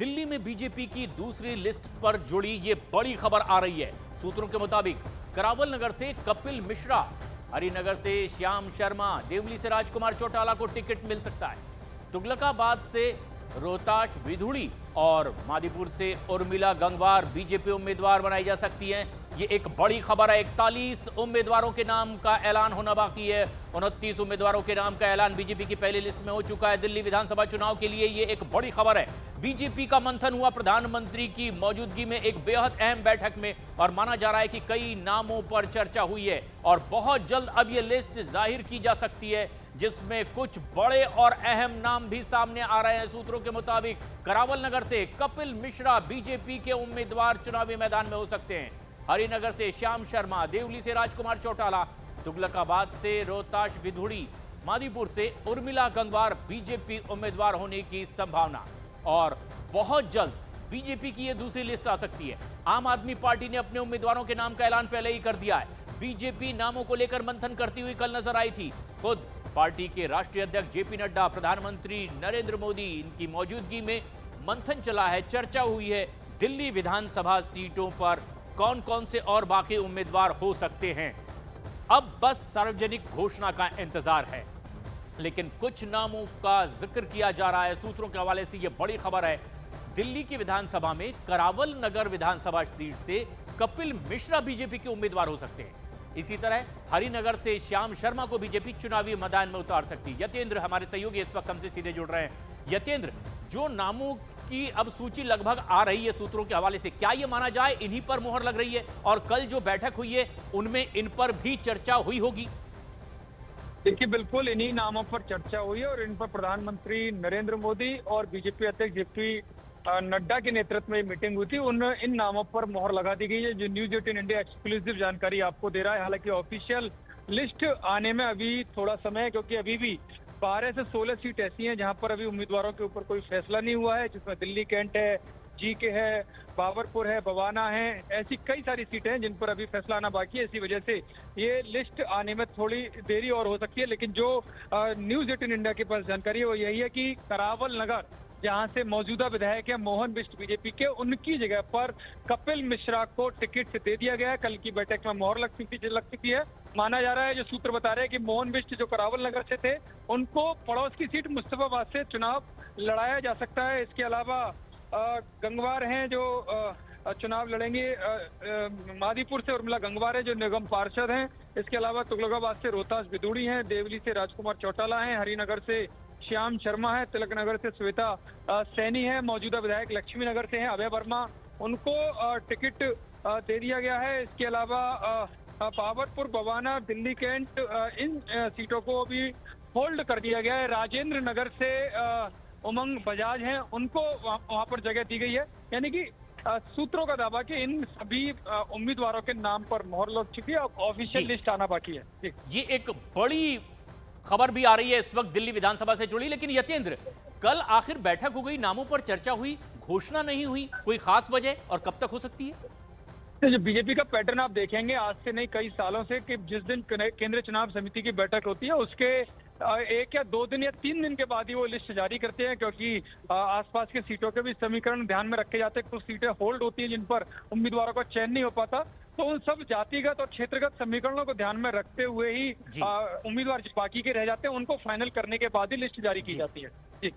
दिल्ली में बीजेपी की दूसरी लिस्ट पर जुड़ी ये बड़ी खबर आ रही है। सूत्रों के मुताबिक करावल नगर से कपिल मिश्रा, हरिनगर से श्याम शर्मा, देवली से राजकुमार चौटाला को टिकट मिल सकता है। तुगलकाबाद से रोहताश विधुड़ी और मादीपुर से उर्मिला गंगवार बीजेपी उम्मीदवार बनाई जा सकती हैं। ये एक बड़ी खबर है। 41 उम्मीदवारों के नाम का ऐलान होना बाकी है। 29 उम्मीदवारों के नाम का ऐलान बीजेपी की पहली लिस्ट में हो चुका है। दिल्ली विधानसभा चुनाव के लिए ये एक बड़ी खबर है। बीजेपी का मंथन हुआ प्रधानमंत्री की मौजूदगी में एक बेहद अहम बैठक में, और माना जा रहा है कि कई नामों पर चर्चा हुई है और बहुत जल्द अब ये लिस्ट जाहिर की जा सकती है, जिसमें कुछ बड़े और अहम नाम भी सामने आ रहे हैं। सूत्रों के मुताबिक करावल नगर से कपिल मिश्रा बीजेपी के उम्मीदवार चुनावी मैदान में हो सकते हैं। हरिनगर से श्याम शर्मा, देवली से राजकुमार चौटाला, तुगलकाबाद से रोहताश विधुड़ी, मादीपुर से उर्मिला गंगवार बीजेपी उम्मीदवार होने की संभावना। और बहुत जल्द बीजेपी की यह दूसरी लिस्ट आ सकती है। आम आदमी पार्टी ने अपने उम्मीदवारों के नाम का ऐलान पहले ही कर दिया है। बीजेपी नामों को लेकर मंथन करती हुई कल नजर आई थी। खुद पार्टी के राष्ट्रीय अध्यक्ष जेपी नड्डा, प्रधानमंत्री नरेंद्र मोदी, इनकी मौजूदगी में मंथन चला है, चर्चा हुई है दिल्ली विधानसभा सीटों पर कौन कौन से और बाकी उम्मीदवार हो सकते हैं। अब बस सार्वजनिक घोषणा का इंतजार है, लेकिन कुछ नामों का जिक्र किया जा रहा है। सूत्रों के हवाले से यह बड़ी खबर है। दिल्ली की विधानसभा में करावल नगर विधानसभा सीट से कपिल मिश्रा बीजेपी के उम्मीदवार हो सकते हैं। इसी तरह हरिनगर से श्याम शर्मा को बीजेपी चुनावी मैदान में उतार सकती है। यतेंद्र हमारे सहयोगी इस वक्त हमसे सीधे जुड़ रहे हैं। यतेंद्र, जो नामों की अब सूची लगभग आ रही है सूत्रों के हवाले से, क्या यह माना जाए इन्हीं पर मुहर लग रही है और कल जो बैठक हुई है उनमें इन पर भी चर्चा हुई होगी? देखिए, बिल्कुल इन्हीं नामों पर चर्चा हुई है और इन पर प्रधानमंत्री नरेंद्र मोदी और बीजेपी अध्यक्ष जेपी नड्डा के नेतृत्व में मीटिंग हुई थी। इन नामों पर मोहर लगा दी गई है, जो न्यूज 18 इंडिया एक्सक्लूसिव जानकारी आपको दे रहा है। हालांकि ऑफिशियल लिस्ट आने में अभी थोड़ा समय है, क्योंकि अभी भी 12 से 16 सीट ऐसी हैं जहां पर अभी उम्मीदवारों के ऊपर कोई फैसला नहीं हुआ है, जिसमें दिल्ली कैंट है, जीके है, बाबरपुर है, बवाना है, ऐसी कई सारी सीटें हैं जिन पर अभी फैसला आना बाकी है। इसी वजह से ये लिस्ट आने में थोड़ी देरी और हो सकती है। लेकिन जो न्यूज 18 इंडिया के पास जानकारी है वो यही है कि करावल नगर, जहां से मौजूदा विधायक है मोहन बिष्ट बीजेपी के, उनकी जगह पर कपिल मिश्रा को टिकट दे दिया गया है। कल की बैठक में मोहर लग चुकी है। माना जा रहा है, जो सूत्र बता रहे हैं कि मोहन बिष्ट जो करावल नगर से थे, उनको पड़ोस की सीट मुस्तफाबाद से चुनाव लड़ाया जा सकता है। इसके अलावा गंगवार हैं जो चुनाव लड़ेंगे, मादीपुर से उर्मिला गंगवार है जो निगम पार्षद हैं। इसके अलावा तुगलकाबाद से रोहताश विधुड़ी हैं, देवली से राजकुमार चौटाला हैं, हरिनगर से श्याम शर्मा है, तिलक नगर से श्वेता सैनी है, मौजूदा विधायक लक्ष्मी नगर से हैं अभय वर्मा, उनको टिकट दे दिया गया है। इसके अलावा बाबरपुर, बवाना, दिल्ली कैंट, इन सीटों को अभी होल्ड कर दिया गया है। राजेंद्र नगर से उमंग बजाज हैं, उनको वहां पर जगह दी गई है। यानी कि सूत्रों का दावा कि इन सभी उम्मीदवारों के नाम पर मोहर लग चुकी है। अब ऑफिशियल लिस्ट आना बाकी है। ये एक बड़ी खबर भी आ रही है इस वक्त दिल्ली विधानसभा से जुड़ी। लेकिन यतेंद्र, कल आखिर बैठक हो गई, नामों पर चर्चा हुई, घोषणा नहीं हुई, कोई खास वजह और कब तक हो सकती है? जो बीजेपी का पैटर्न आप देखेंगे आज से नहीं कई सालों से, कि जिस दिन केंद्रीय चुनाव समिति की बैठक होती है उसके 1 या 2 दिन या 3 दिन के बाद ही वो लिस्ट जारी करते हैं, क्योंकि आसपास के सीटों के भी समीकरण ध्यान में रखे जाते हैं। कुछ सीटें होल्ड होती हैं जिन पर उम्मीदवारों का चयन नहीं हो पाता, तो उन सब जातिगत और क्षेत्रगत समीकरणों को ध्यान में रखते हुए ही उम्मीदवार बाकी के रह जाते हैं, उनको फाइनल करने के बाद ही लिस्ट जारी की जाती है। जी।